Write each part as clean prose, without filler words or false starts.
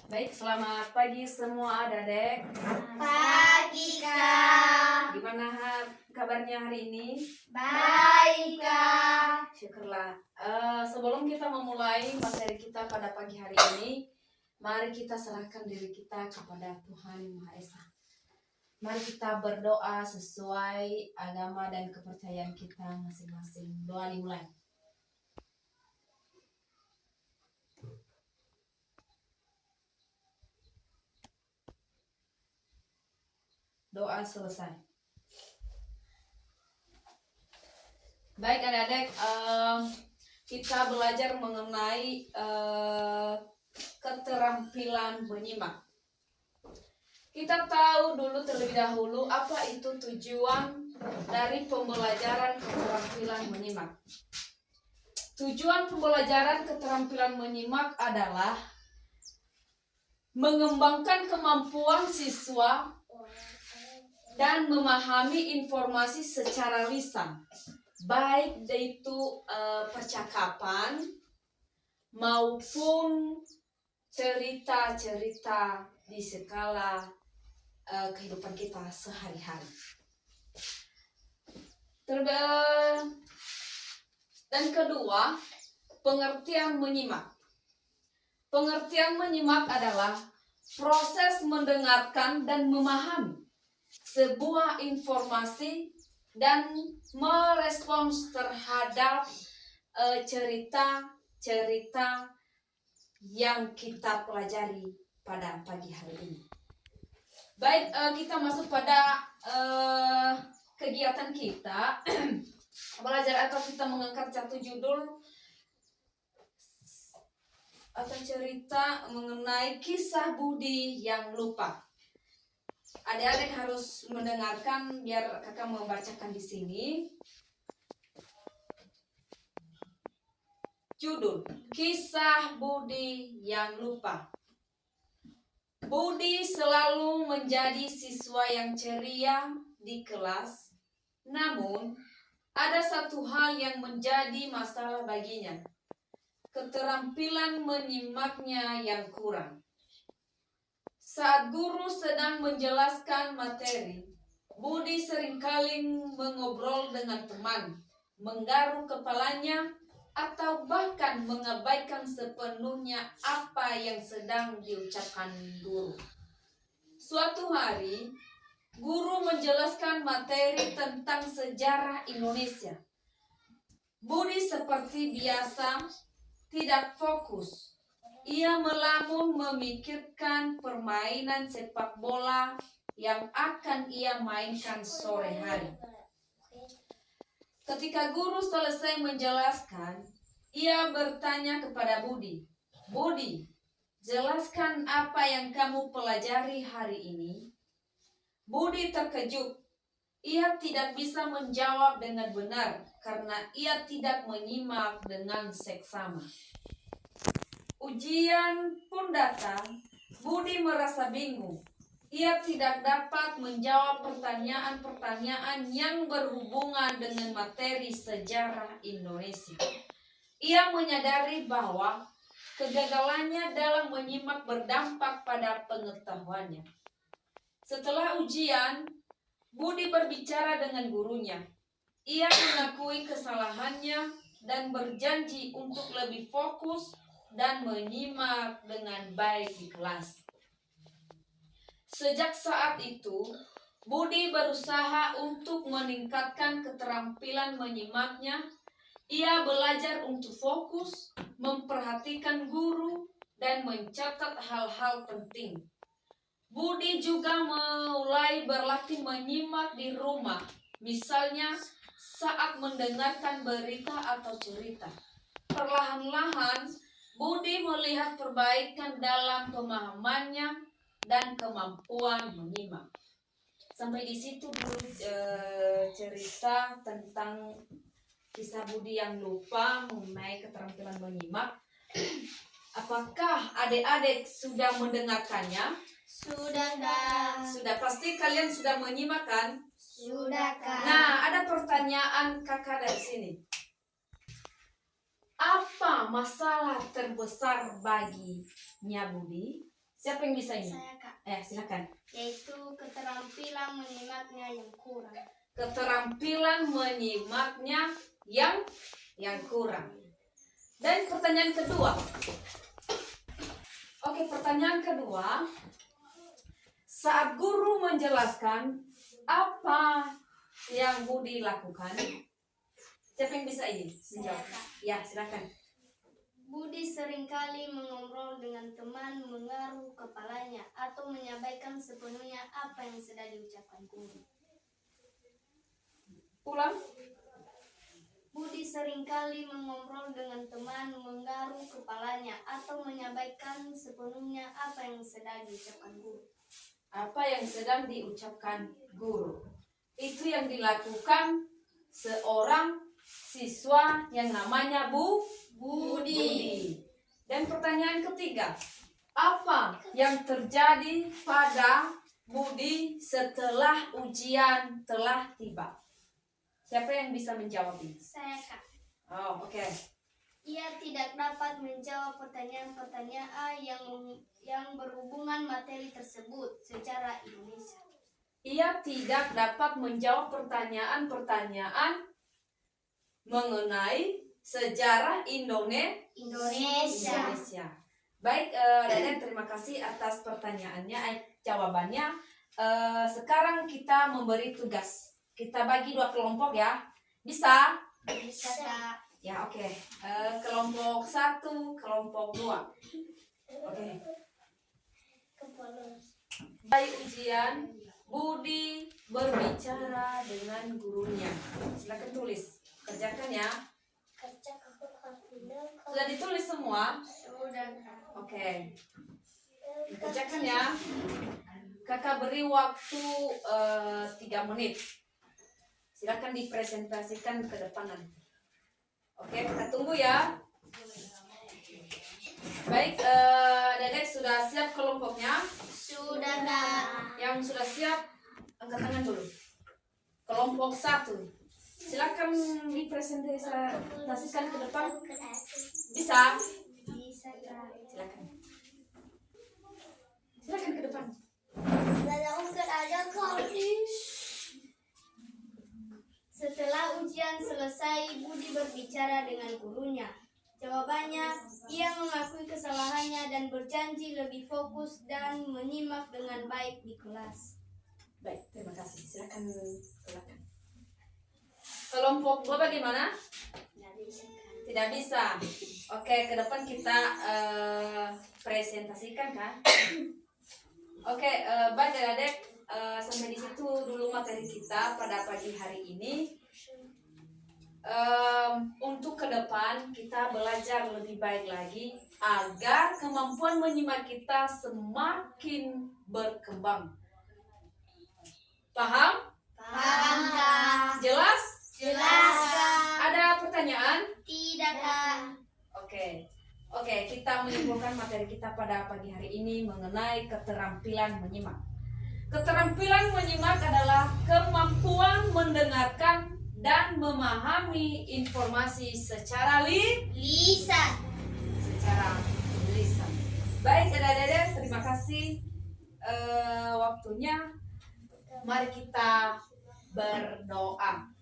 Baik, selamat pagi semua adik-adik. Pagi, Kak. Gimana kabarnya hari ini? Baik, Kak. Syukurlah. Sebelum kita memulai materi kita pada pagi hari ini, mari kita serahkan diri kita kepada Tuhan Yang Maha Esa. Mari kita berdoa sesuai agama dan kepercayaan kita masing-masing. Doa dimulai. Doa selesai. Baik adik-adik, kita belajar mengenai keterampilan menyimak. Kita tahu dulu terlebih dahulu apa itu tujuan dari pembelajaran keterampilan menyimak. Tujuan pembelajaran keterampilan menyimak adalah mengembangkan kemampuan siswa dan memahami informasi secara lisan, baik itu percakapan maupun cerita-cerita di skala kehidupan kita sehari-hari. Dan kedua, pengertian menyimak. Pengertian menyimak adalah proses mendengarkan dan memahami sebuah informasi dan merespons terhadap cerita-cerita yang kita pelajari pada pagi hari ini. Baik, kita masuk pada kegiatan kita belajar atau kita mengangkat satu judul atau cerita mengenai kisah Budi yang lupa. Adik-adik harus mendengarkan biar kakak membacakan di sini. Judul, Kisah Budi yang Lupa. Budi selalu menjadi siswa yang ceria di kelas, namun ada satu hal yang menjadi masalah baginya. Keterampilan menyimaknya yang kurang. Saat guru sedang menjelaskan materi, Budi seringkali mengobrol dengan teman, menggaruk kepalanya, atau bahkan mengabaikan sepenuhnya apa yang sedang diucapkan guru. Suatu hari, guru menjelaskan materi tentang sejarah Indonesia. Budi seperti biasa tidak fokus. Ia melamun memikirkan permainan sepak bola yang akan ia mainkan sore hari. Ketika guru selesai menjelaskan, ia bertanya kepada Budi, "Budi, jelaskan apa yang kamu pelajari hari ini." Budi terkejut. Ia tidak bisa menjawab dengan benar karena ia tidak menyimak dengan seksama. Ujian pun datang. Budi merasa bingung. Ia tidak dapat menjawab pertanyaan-pertanyaan yang berhubungan dengan materi sejarah Indonesia. Ia menyadari bahwa kegagalannya dalam menyimak berdampak pada pengetahuannya. Setelah ujian, Budi berbicara dengan gurunya. Ia mengakui kesalahannya dan berjanji untuk lebih fokus dan menyimak dengan baik di kelas. Sejak saat itu, Budi berusaha untuk meningkatkan keterampilan menyimaknya. Ia belajar untuk fokus, memperhatikan guru, dan mencatat hal-hal penting. Budi juga mulai berlatih menyimak di rumah, misalnya saat mendengarkan berita atau cerita. Perlahan-lahan, Budi melihat perbaikan dalam pemahamannya dan kemampuan menyimak. Sampai di situ dulu cerita tentang kisah Budi yang lupa mengenai keterampilan menyimak. Apakah adik-adik sudah mendengarkannya? Sudah, Kak. Sudah, pasti kalian sudah menyimak kan? Sudah, Kak. Nah, ada pertanyaan kakak dari sini. Apa masalah terbesar baginya Budi Siapa yang bisa ini? Saya, Kak. Silakan. Yaitu keterampilan menyimaknya yang kurang. Keterampilan menyimaknya yang kurang. Dan pertanyaan kedua. Oke, pertanyaan kedua. Saat guru menjelaskan apa yang Budi lakukan, siapa yang bisa ini? Menjawab. Ya, silakan. Budi seringkali mengobrol dengan teman, mengaruh kepalanya, atau menyabaikan sepenuhnya apa yang sedang diucapkan guru. Ulang. Budi seringkali mengobrol dengan teman, menggaruk kepalanya, atau menyampaikan sepenuhnya apa yang sedang diucapkan guru. Apa yang sedang diucapkan guru. Itu yang dilakukan seorang siswa yang namanya Budi. Dan pertanyaan ketiga. Apa yang terjadi pada Budi setelah ujian telah tiba? Siapa yang bisa menjawab ini? Saya, Kak. Oh, oke. Ia tidak dapat menjawab pertanyaan-pertanyaan yang berhubungan materi tersebut secara Indonesia. Ia tidak dapat menjawab pertanyaan-pertanyaan mengenai sejarah Indonesia. Baik, Deden, terima kasih atas pertanyaannya, jawabannya. Sekarang kita memberi tugas. Kita bagi 2 kelompok ya. Bisa? Bisa, Kak. Ya, oke. Kelompok 1, kelompok 2. Oke. Baik, ujian. Budi berbicara dengan gurunya. Silakan tulis. Kerjakan ya. Sudah ditulis semua? Sudah, Kak. Oke. Kerjakan ya. Kakak beri waktu 3 menit. Silakan dipresentasikan ke depan nanti. Oke, kita tunggu ya. Baik, Dedek sudah siap kelompoknya? Sudah, Kak. Yang sudah siap, angkat tangan dulu. Kelompok 1. Silakan dipresentasikan ke depan. Bisa? Bisa, Kak. Silakan. Silakan ke depan. Setelah ujian selesai, Budi berbicara dengan gurunya. Jawabannya, ia mengakui kesalahannya dan berjanji lebih fokus dan menyimak dengan baik di kelas. Baik, terima kasih. Silakan. Kelompok 2 bagaimana? Tidak bisa. Oke, ke depan kita presentasikan kan? Oke, baik adik-adik, sampai di situ dulu materi kita pada pagi hari ini. Untuk ke depan kita belajar lebih baik lagi agar kemampuan menyimak kita semakin berkembang. Paham? Paham, Kak. Jelas? Jelas, Kak. Ada pertanyaan? Tidak, Kak. Oke, kita menyimpulkan materi kita pada pagi hari ini mengenai keterampilan menyimak. Keterampilan menyimak adalah kemampuan mendengarkan dan memahami informasi secara Lisan. lisan. Baik, adik-adik, terima kasih waktunya. Mari kita berdoa.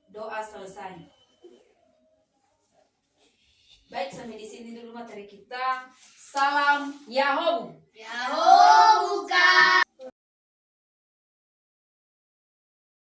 Doa selesai. Baik, sampai di sini dulu materi kita. Salam Yahoo. Yahoo,